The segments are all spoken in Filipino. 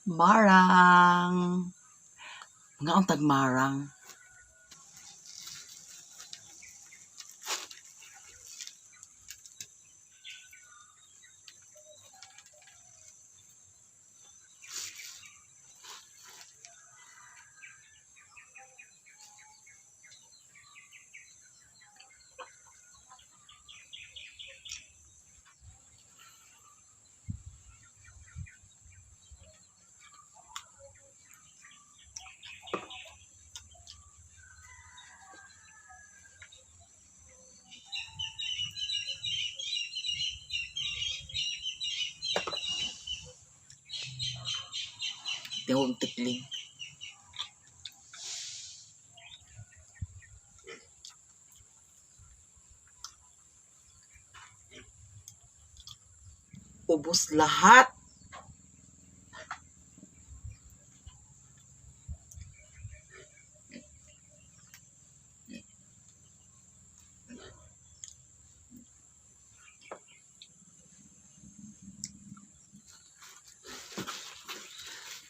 Marang. Nga ang tagmarang. Tiyong tikling. Ubus lahat.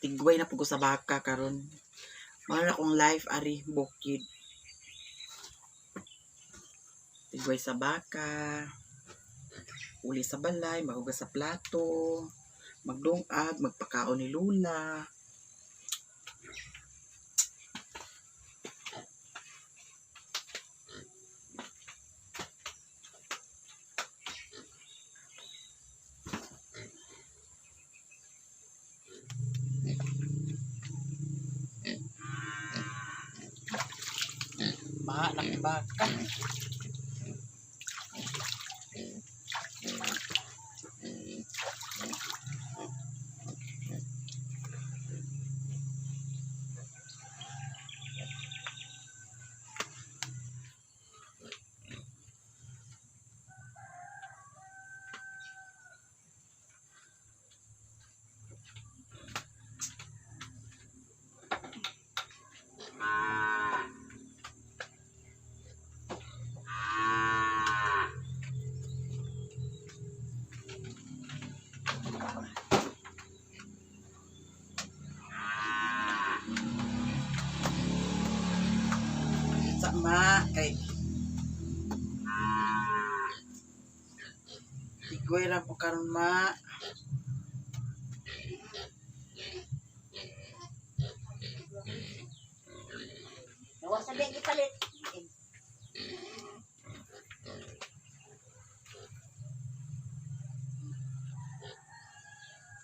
Tigway na po sa baka karon. Mahal akong life ari bukid. Tigway sa baka. Uli sa balay, maghugas sa plato, magdungag, magpakaon ni Lula. Mahal ang baka. Sama kay tigway ra po karon ma. Nawasabi ang ipalit.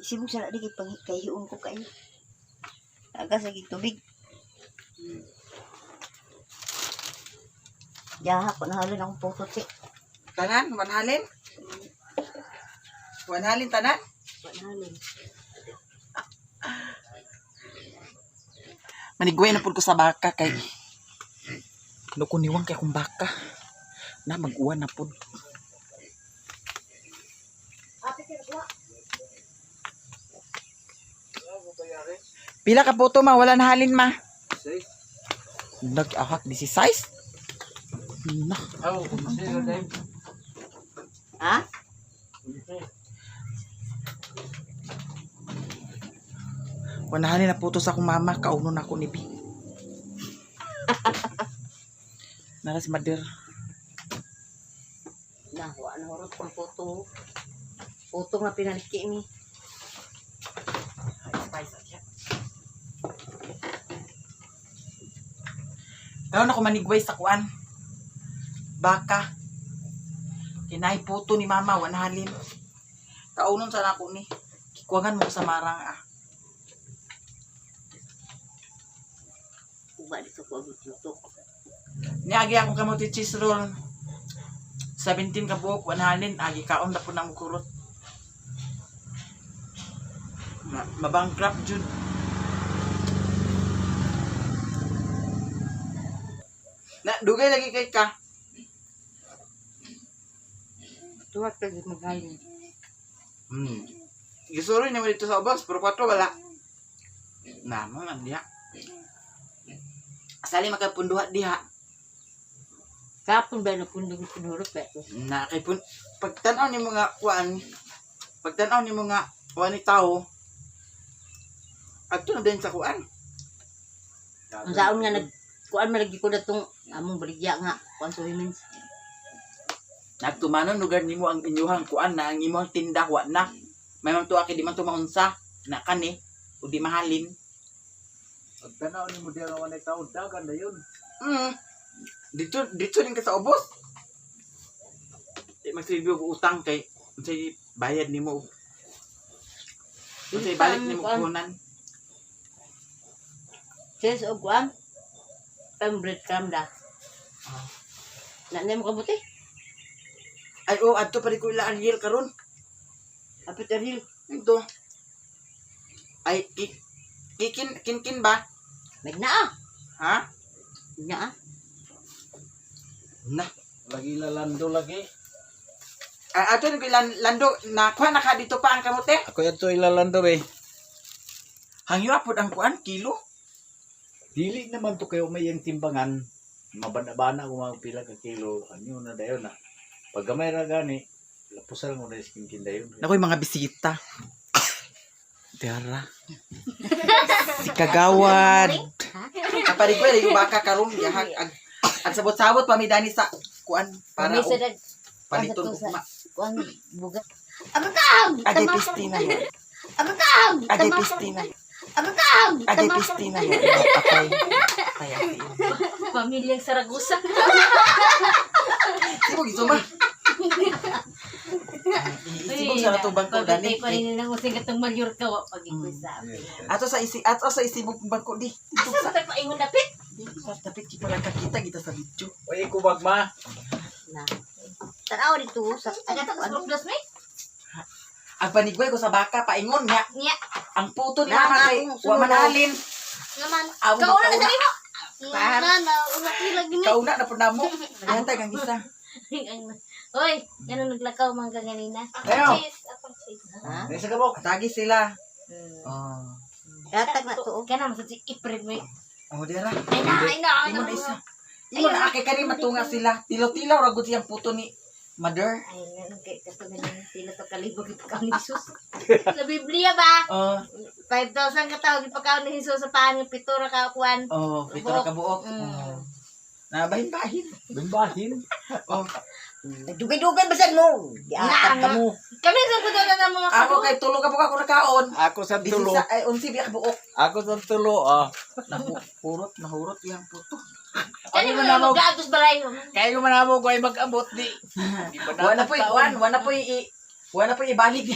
Isibog sa di kay hiun ko kayo. Aga sa tubig. Yaha ko nahalin akong putot eh. Tanan, wanhalin? Wanhalin tanan? Nahalin. Manigway na po ko sa baka kay kuniwang kay akong baka. Na mag-uwan na po. Pila ka puto ma, wala na halin ma. Nag-ahak 16. Nah. Ha? Wanahalin na puto sa akong mama, kauno na ako ni Bi. Nara si Mader. Nahuwa na horot ang puto. Puto nga pinaliki ni. Karon ako manigway sa kuan. Baka. Kinay puto ni mama, wanahalin. Kaunon sa nako ni. Kikuwangan mo sa marang ah. Uba dito ko ang puto. Niagi akong kamote cheese roll. 17 ka buok, wanahalin. Agi kaon na po ng kurot. Mabankrupt jud. Na, dugay lagi kay ka. Tuwag ka magaling. Gisuroy naman dito sa ubos, pero 4 wala. Namo man diha. Asali makapunduhat diha. Kapon ba na pundong pinurot ba ito? Na kay pun pagtan-aw ni mga kuan, pagtan-aw ni mga kuan ni tao, Ato na din sa kuan. Ang saon nga kuan malagi ko datong among baligya nga kuan sa women's. Nagtumanon lugar nimo ang inyuhang kuan na ang imong tinda wa na. May man tuwa kay di man tumaunsa na kani o di mahalin. Pag tanaw ni mo diya nga wanay taon, dagan na yun. Dito din ka sa ubos. Di magsibyo og utang kay unsay bayad nimo. Unsay balik nimo kunan. Cheese o kuan. Breadcrumb da. Na mo kabuti. Ay adto pa rin ko ila Ariel karon. Apit aril. Ito. Ay kin ba? Magna. Ha? Nya. Na. Lagi lalando lagi. Ato ni lando na kuha na ka dito pa ang kamote. Ako yan to ilalando be. Hangyo apod ang kuan kilo. Dili naman to kayo may yung timbangan. Mabana-bana kung mga pila ka kilo. Ano na dayon na. Pag gamay ra gani, lapusal mo na iskin dayon. Nakoy mga bisita. Dara. Si Kagawad. Kapari ko yung baka karon yahag ag sabot-sabot pamidani sa kuan para Para sa paliton ugma. kuan buga. Abagkag. Ade pistina yun. Abagkag. Ade pistina. Abagkag. Ade pistina yun. Patay. Kaya Pamilyang Saragusa. sibog ito ba? Isibog sa natong bangko dani. Pa rin nang using katong Mallorca wa pag-ikoy sa amin. Ato sa isibog bangko di. Ito Asa sa ta paingon dapit? tapit kita lang kakita kita sa video. Uy, kubag ma. Na. Tanaw dito sa aga ta sa plus me. Ang panigway ko sa baka paingon nga Nya. ang puto ni Na, mama kay akong wa sunod. manalin. Naman. Amo Kau na kauna. dali mo. Par. Na lagi ni. Kauna na pud namo. Hantay kang isa. Hoy, yan ang naglakaw mga ganina. Ayo. Ha? Nasa kabok. Tagi sila. Hmm. Oh. Datag na to. Kana mo sa ipred mo. Oh, dira. Ay na. Imo na isa. Imo na akay kani matunga sila. Tilaw-tilaw ra gud siyang puto ni mother. Ay, kay katugan ni sila to kalibog ipakaw ni Jesus. Sa Biblia ba? Oh, 5,000 ka tawag ipakaw ni Jesus sa paan ng pitura ka kuan. pito ra ka buok. Mm. Oh. Nabahin-bahin. Bimbahin. Oh. Dugay-dugay basag mo. Giatak ka mo. Kami sa kudo na mga Ako kay tulog ka buka ko nakaon. Ako sa tulo. Bisisa ay unsi biya ka buok. Ako sa tulo. Nahurot yang puto. Kani mo na gatos balay mo. Kaya man mo ko ay mag-abot di. Di ba Wala po ibalik.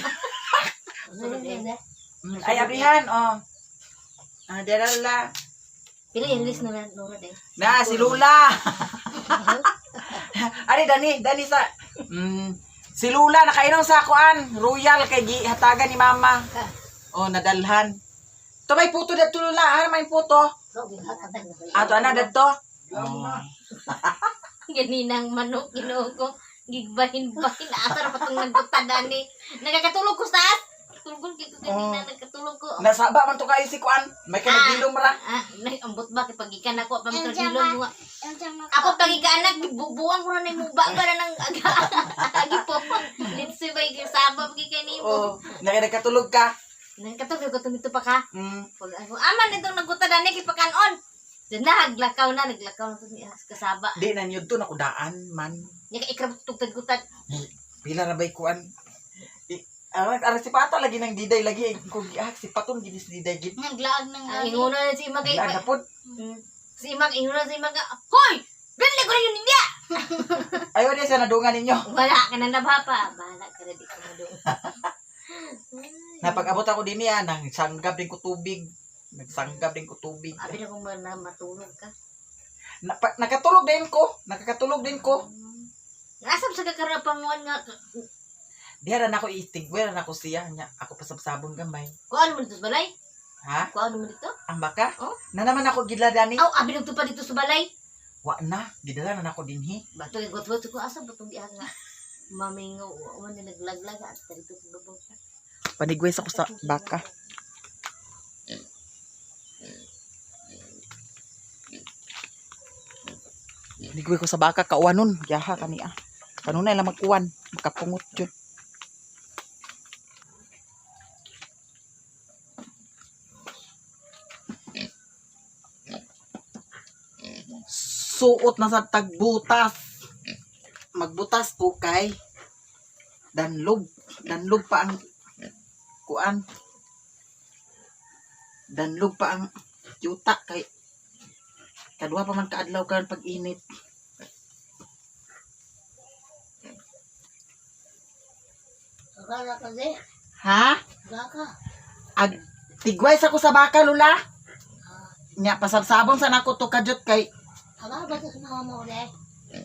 Ay abrihan oh. Dira la. Pila yung list na Nora din. Na si Lula. Ari Dani sa si Lula nakainom sa kuan, royal kay gihatagan ni mama. Oh, nadalhan. To may puto dadto Lula, har may puto. Ato ana dadto. Oh. Ganinang manok Ginoo ko. Gigbahin-bahin asar patong nagutad ani. Nagakatulog ko sa taas. Tulog ko ganina nagkatulog ko. Nasaba man to kayo si kuan. May kanagilom ra. Ambot ba kay pagikan ako pa mo kadilong mo. Ako pagikan anak bubuang ko na nay muba ba na nang agi po. Let's say bay sabab gikan nimo. Oh, nakatulog ka. Nagkatulog ko tumito pa ka. Mm. Aman itong nagutad ani kay pakanon. Diyan na, naglakaw na to ni kasaba. Di na nyud to nakudaan man. Nya ka ikrab tugtad-gutad. Pila ra bay kuan. Ara si Pata lagi nang diday lagi kung si Paton ginis diday gid. Naglaag nang inguna na si Imag. Wala na pod. Si Imag, inguna si Imag. Hoy! Bili ko rin yun niya! Ayo di sa nadungan ninyo. Wala ka na nabapa. Bahala ka na di ka mo doon. Napag-abot ako din niya, nagsanggab din ko tubig. Nagsanggab din ko tubig. Abi na kung matulog ka. Nakatulog din ko. Nakakatulog din ko. Nasab sa kakarapanguan nga. Diya na ako itigwer na ako siya. Ako pasabsabon gamay. Kuhaan mo dito sa balay? Ha? Kuhaan mo dito? Ang baka? Oh? Na naman ako gidladani. Aw, abi nagto pa dito sa balay. Wa na. Gidala na ako dinhi. Bato yung got-got ko. Asa ba itong diyan nga? Mamingaw. Uman na naglaglag. At dito sa babong ka. Panigwes ako sa baka. Panigwes ko sa baka. Kauwanon. Yaha kani ah. Kanunay lang magkuwan. Makapungot yun. magsuot na sa tagbutas. Magbutas ko kay danlog. Danlog pa ang kuan. Danlog pa ang yuta kay kadua pa man kaadlaw karon pag init. Kala ka di. Ha? Baka. Ag tigway sa ko sa baka lula. Nya pasabsabon sa nako to kadyot kay Aba ba sa mama mo de?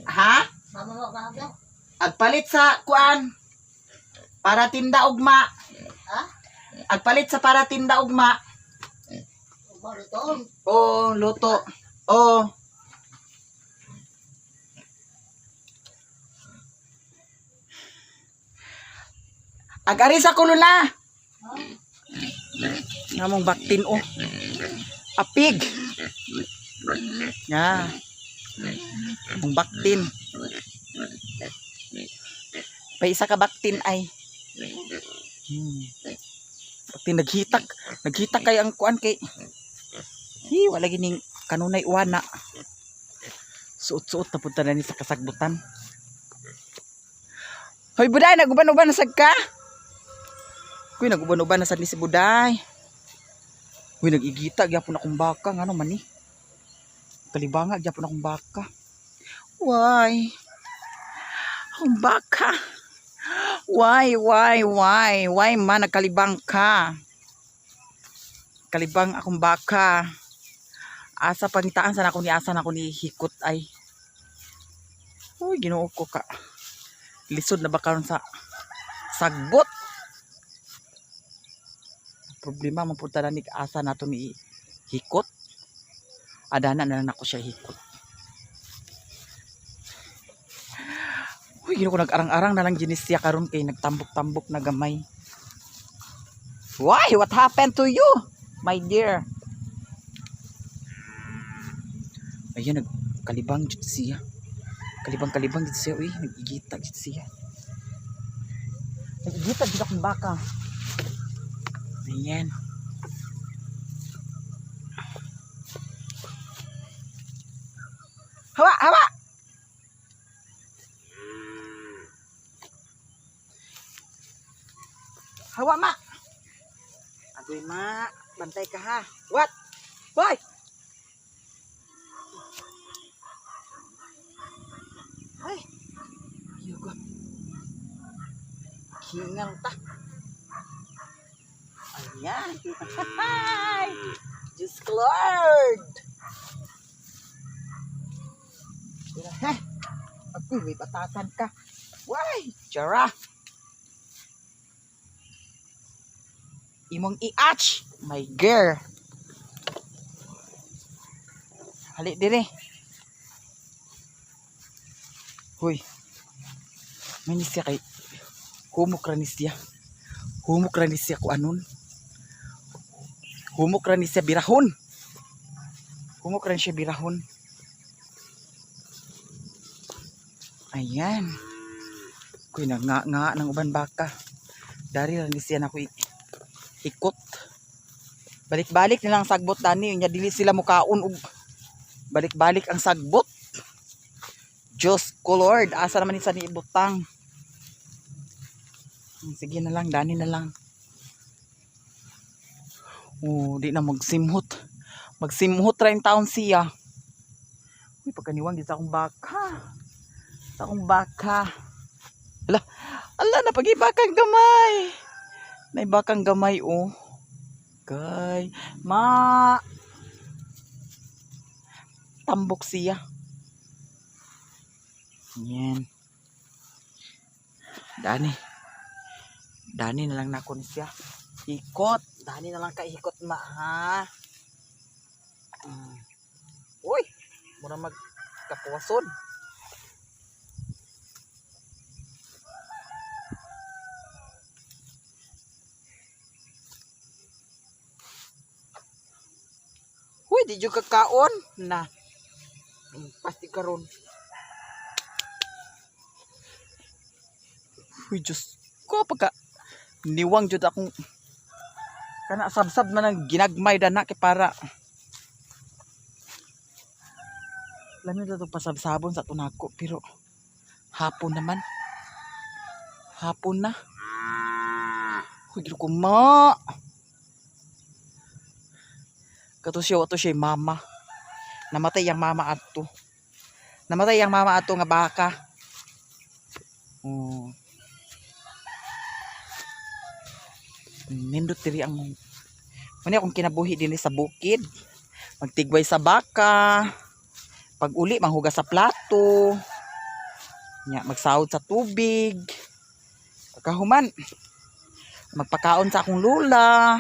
ha? Mama mo ba ba? Agpalit sa kuan para tinda ugma. Ha? Agpalit sa para tinda ugma. Bariton. Oh, luto. Oh. Agari sa kulula. Namong baktin oh. Apig. Ya. Mong baktin. Pa isa ka baktin ay. Baktin naghitak. Naghitak kay ang kuan kay. Wala gining kanunay uwana. Suot-suot na punta na ni sa kasagbutan. Hoy buday, naguban-uban na sag ka? Kuy, naguban-uban na sad ni si buday. Uy, nag-igita gyapon akong baka, ngano man ni? Kalibanga gyapon akong baka. Why? Akong baka. Why man nagkalibang ka? Kalibang akong baka. Asa pangitaan sana ako ni asa na ako ni hikot ay. Uy, Ginoo ko ka. Lisod na ba karon sa sagbot? Problema mapunta na ni asa nato ni hikot. Adana na lang ako siya hikot. Uy, Ginoo ko nag-arang-arang na lang ginis siya karon kay nagtambok-tambok na gamay. Why? What happened to you, my dear? Ayan, nagkalibang dito siya. Kalibang dito siya. Uy, nag-igita dito siya. Nag-igita dito akong baka. Ayan. Hawa, hawa! Hawa, ma! Agoy, ma. Bantay ka, ha? What? Boy! Ay! Yugo. Hingal ta. Ayan. Hi! Just Lord! Heh! Agoy, may batasan ka. Why? Jara! Imong i-atch, my girl. Hali dire. Hoy. May nisya kay humok ra nisya. Humok ra nisya ko anon. Humok ra nisya birahon. Humok ra nisya birahon. Ayan. Kuy nga ng uban baka. Dari ra nisya na ko ikot. Balik-balik nilang sagbot dani nya dili sila mukaon og balik-balik ang sagbot. Diyos ko Lord, asa naman isa ni ibutang. Sige na lang, dani na lang. Oh, di na magsimhot. Magsimhot ra yung taon siya. Uy, pagkaniwang di sa akong baka. Sa akong baka. Ala na pag-ibakang gamay. May bakang gamay oh. Kay ma tambok siya. Yan. Dani na lang nakon siya. Ikot. Dani na lang ka ikot ma ha. Uy, muna magkapuwason. Uy, di jud kakaon na. Pasti karon. Uy, Diyos ko, pagka niwang jud akong kana sabsab man ang ginagmay dana kay para Lamin na ito pasabsabon sa tunako. Pero hapon naman. Hapon na. Huwag ko ma. Kato siya mama. Namatay ang mama ato. Namatay ang mama ato nga baka. Oh. Nindot diri ang mani akong kinabuhi din sa bukid. Magtigway sa baka. Pag uli manghugas sa plato. Nya magsahod sa tubig. Pagkahuman magpakaon sa akong lula.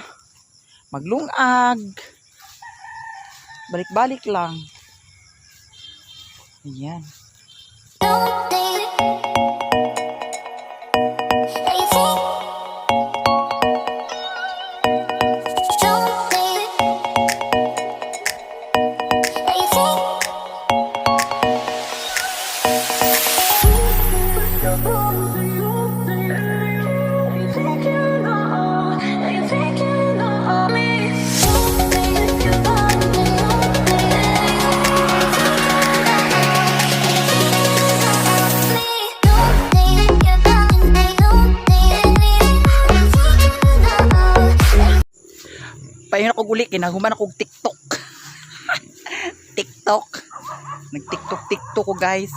Maglungag. Balik-balik lang. Ayan. Payon ako uli, kinahuman ako TikTok. TikTok. Nag-TikTok ko guys.